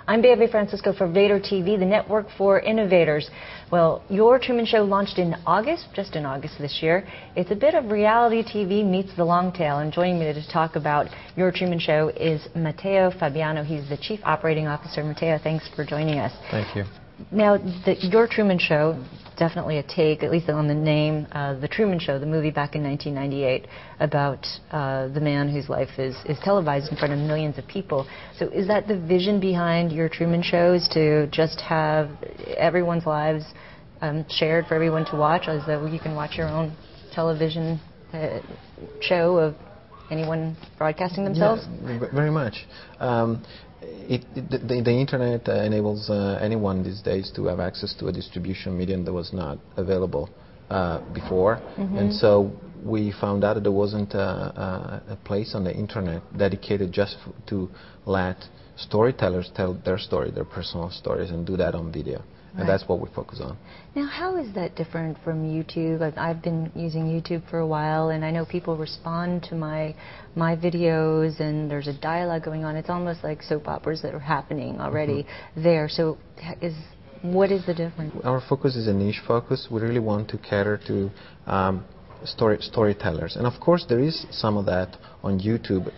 I'm Bea Francisco for Vader TV, the network for innovators. Well, Your Truman Show launched in August, just in August this year. It's a bit of reality TV meets the long tail, and joining me to talk about Your Truman Show is Matteo Fabiano. He's the Chief Operating Officer. Matteo, thanks for joining us. Thank you. Now, the Your Truman Show, definitely a take, at least on the name, The Truman Show, the movie back in 1998 about the man whose life is televised in front of millions of people. So is that the vision behind Your Truman Show, is to just have everyone's lives shared for everyone to watch, as though you can watch your own television show of anyone broadcasting themselves? Yeah, very much. The internet enables anyone these days to have access to a distribution medium that was not available before. And so we found out that there wasn't a place on the internet dedicated just to let storytellers tell their story, their personal stories, and do that on video. And that's what we focus on. Now, how is that different from YouTube? I've been using YouTube for a while, and I know people respond to my videos, and there's a dialogue going on. It's almost like soap operas that are happening already there. So what is the difference? Our focus is a niche focus. We really want to cater to storytellers. And of course, there is some of that on YouTube.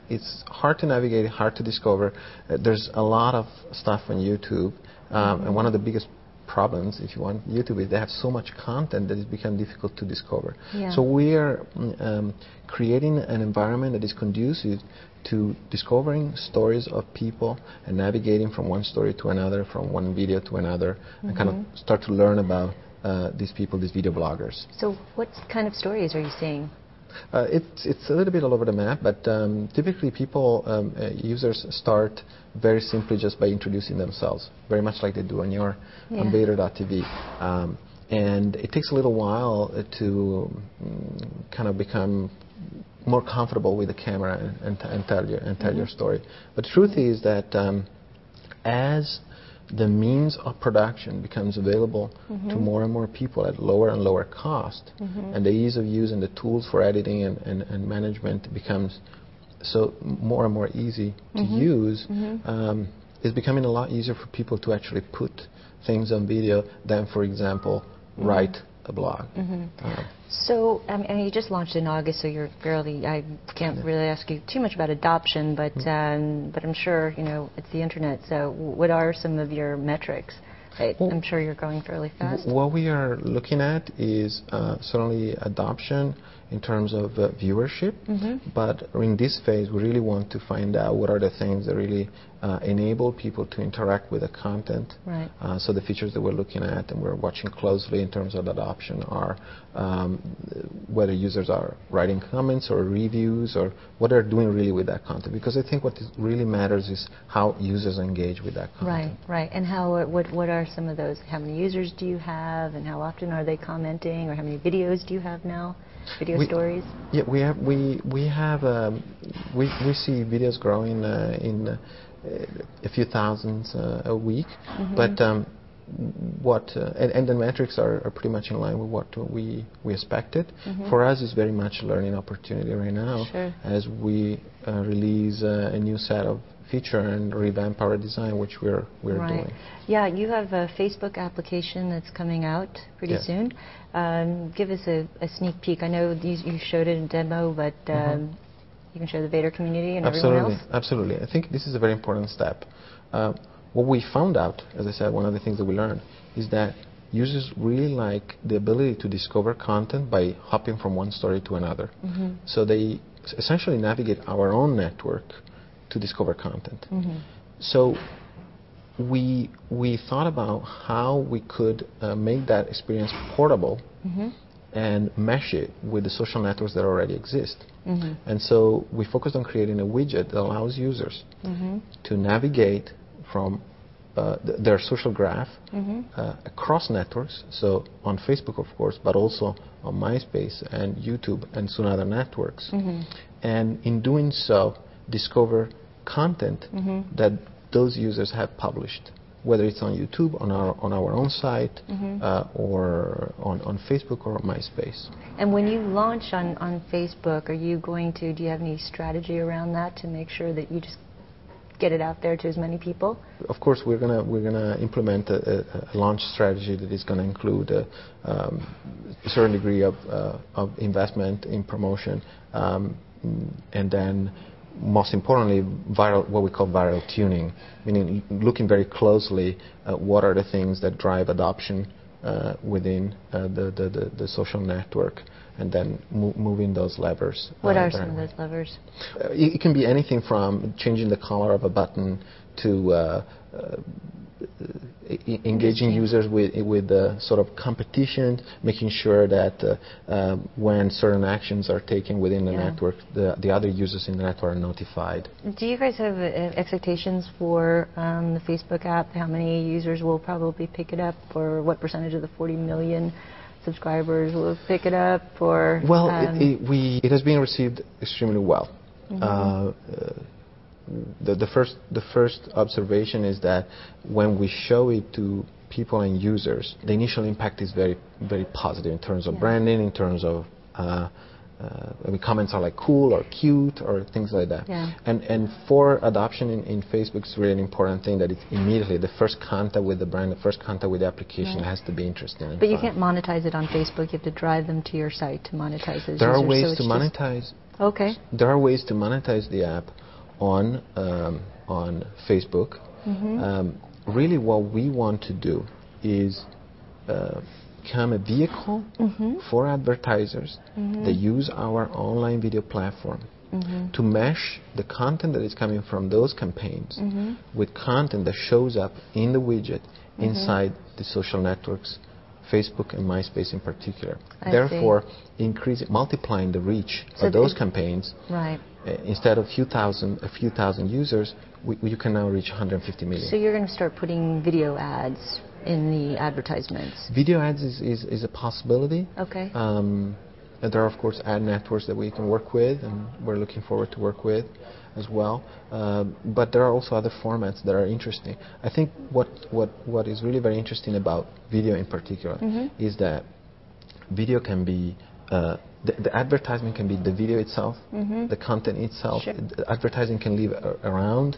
It's hard to navigate, hard to discover. There's a lot of stuff on YouTube. And one of the biggest problems, if you want, YouTube is they have so much content that it's become difficult to discover. So we are creating an environment that is conducive to discovering stories of people and navigating from one story to another, from one video to another, and kind of start to learn about these people, these video bloggers. So what kind of stories are you seeing? It's a little bit all over the map, but typically users start very simply just by introducing themselves, very much like they do on your on Vader.tv. And it takes a little while to kind of become more comfortable with the camera and tell your story. But the truth is that as the means of production becomes available to more and more people at lower and lower cost, and the ease of use and the tools for editing and management becomes so more and more easy to use, it's becoming a lot easier for people to actually put things on video than, for example, write a blog. So, I mean, you just launched in August, so you're fairly, I can't really ask you too much about adoption, but I'm sure, you know, it's the internet, so what are some of your metrics? I'm sure you're growing fairly fast. What we are looking at is certainly adoption in terms of viewership, but in this phase we really want to find out what are the things that really enable people to interact with the content. So the features that we're looking at and we're watching closely in terms of adoption are whether users are writing comments or reviews or what they're doing really with that content, because I think what really matters is how users engage with that content. Right. And how what are some of those? How many users do you have, and how often are they commenting, or how many videos do you have now? Video stories? Yeah, we see videos growing in a few thousands a week, but and the metrics are pretty much in line with what we expected. For us, it's very much a learning opportunity right now as we release a new set of feature and revamp our design, which we're doing. Yeah, you have a Facebook application that's coming out pretty soon. Give us a sneak peek. I know you showed it in demo, but you can show the Vader community and everyone else. Absolutely. I think this is a very important step. What we found out, as I said, one of the things that we learned is that users really like the ability to discover content by hopping from one story to another. So they essentially navigate our own network to discover content. So we thought about how we could make that experience portable and mesh it with the social networks that already exist. And so we focused on creating a widget that allows users to navigate from their social graph across networks, so on Facebook, of course, but also on MySpace and YouTube and soon other networks. And in doing so, discover content that those users have published, whether it's on YouTube, on our own site, or on Facebook or MySpace. And when you launch on Facebook, are you going to, do you have any strategy around that to make sure that you just get it out there to as many people? Of course, we're gonna implement a launch strategy that is gonna include a certain degree of investment in promotion, and then most importantly, what we call viral tuning, meaning looking very closely at what are the things that drive adoption within the social network, and then moving those levers. What are some of those levers? It can be anything from changing the color of a button to engaging users with sort of competition, making sure that when certain actions are taken within the network, the other users in the network are notified. Do you guys have expectations for the Facebook app? How many users will probably pick it up, or what percentage of the 40 million subscribers will pick it up? Or well, it has been received extremely well. The first observation is that when we show it to people and users, the initial impact is very, very positive in terms of branding, in terms of comments are like cool or cute or things like that. And for adoption in Facebook, it's really an important thing that it's immediately the first contact with the brand, the first contact with the application has to be interesting. And but you can't monetize it on Facebook. You have to drive them to your site to monetize those There users. are ways to monetize. Okay. There are ways to monetize the app on Facebook. Really, what we want to do is become a vehicle for advertisers that use our online video platform to mesh the content that is coming from those campaigns with content that shows up in the widget inside the social networks, Facebook and MySpace in particular. Therefore, multiplying the reach of those campaigns. Right. Instead of a few thousand users, you can now reach 150 million. So you're going to start putting video ads in the advertisements. Video ads is a possibility. Okay. And there are, of course, ad networks that we can work with, and we're looking forward to work with as well. But there are also other formats that are interesting. I think what is really very interesting about video in particular is that video can be the advertisement can be the video itself, the content itself. Sure. The advertising can live around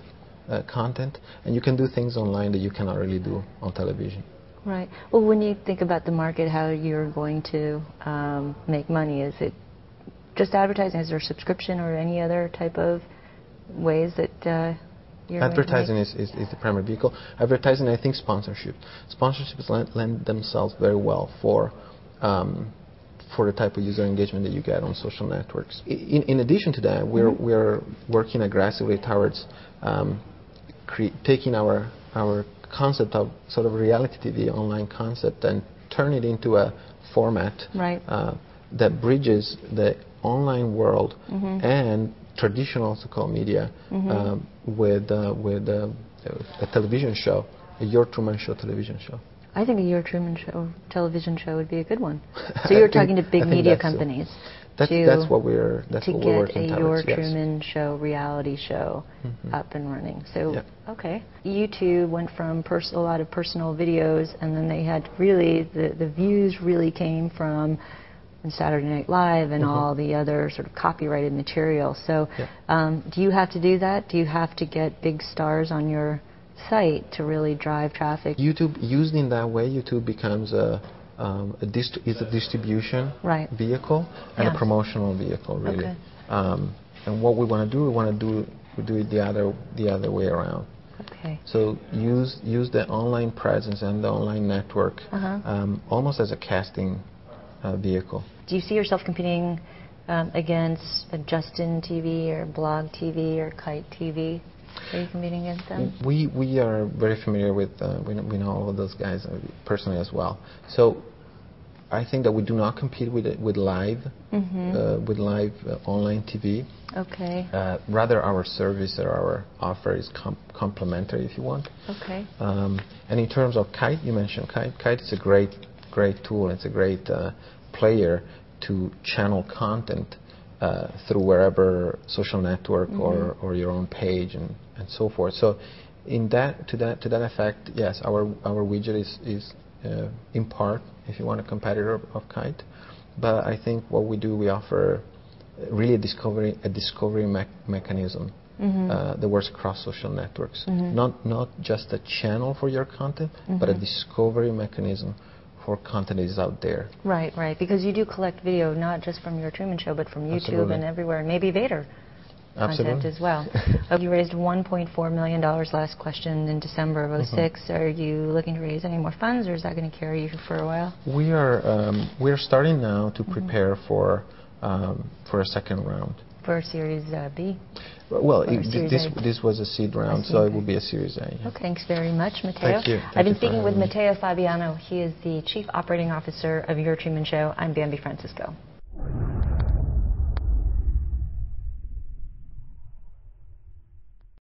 content, and you can do things online that you cannot really do on television. Right. Well, when you think about the market, how you're going to make money, is it just advertising? Is there subscription or any other type of ways that you're advertising going to is the primary vehicle. Advertising, I think, sponsorship. Sponsorships lend themselves very well for the type of user engagement that you get on social networks. In addition to that, we're working aggressively towards taking our concept of sort of reality TV online concept and turn it into a format that bridges the online world and traditional so-called media with a television show, a YourTruman Show television show. I think a YourTruman Show television show would be a good one. So you're talking to big media companies. That's what we're working towards. To get a YourTruman Show reality show up and running. So, okay. You two went from a lot of personal videos, and then they had really, the views really came from Saturday Night Live and all the other sort of copyrighted material. So do you have to do that? Do you have to get big stars on your site to really drive traffic? YouTube, used in that way, YouTube becomes a distribution vehicle and a promotional vehicle, really. Okay. And what we want to do, we do it the other way around. Okay. So use the online presence and the online network almost as a casting vehicle. Do you see yourself competing against Justin TV or Blog TV or Kite TV? Are you competing against them? We are very familiar with, we know all of those guys personally as well. So I think that we do not compete with live online TV. Okay. Rather, our service or our offer is complementary, if you want. Okay. And in terms of Kite, you mentioned Kite. Kite is a great tool. It's a great player to channel content through wherever social network or your own page and so forth. So to that effect, yes, our widget is in part, if you want, a competitor of Kite. But I think what we do, we offer really a discovery mechanism that works across social networks. Not just a channel for your content, but a discovery mechanism for content that is out there. Right, right. Because you do collect video not just from Your Truman Show, but from YouTube and everywhere, and maybe Vader content as well. You raised $1.4 million last question in December of '06. Are you looking to raise any more funds, or is that going to carry you for a while? We are starting now to prepare for a second round. For Series B? Well, this was a seed round, so it will be a Series A. Yeah. Okay, thanks very much, Matteo. Thank you. I've been speaking with Matteo Fabiano. He is the Chief Operating Officer of Your Truman Show. I'm Bambi Francisco.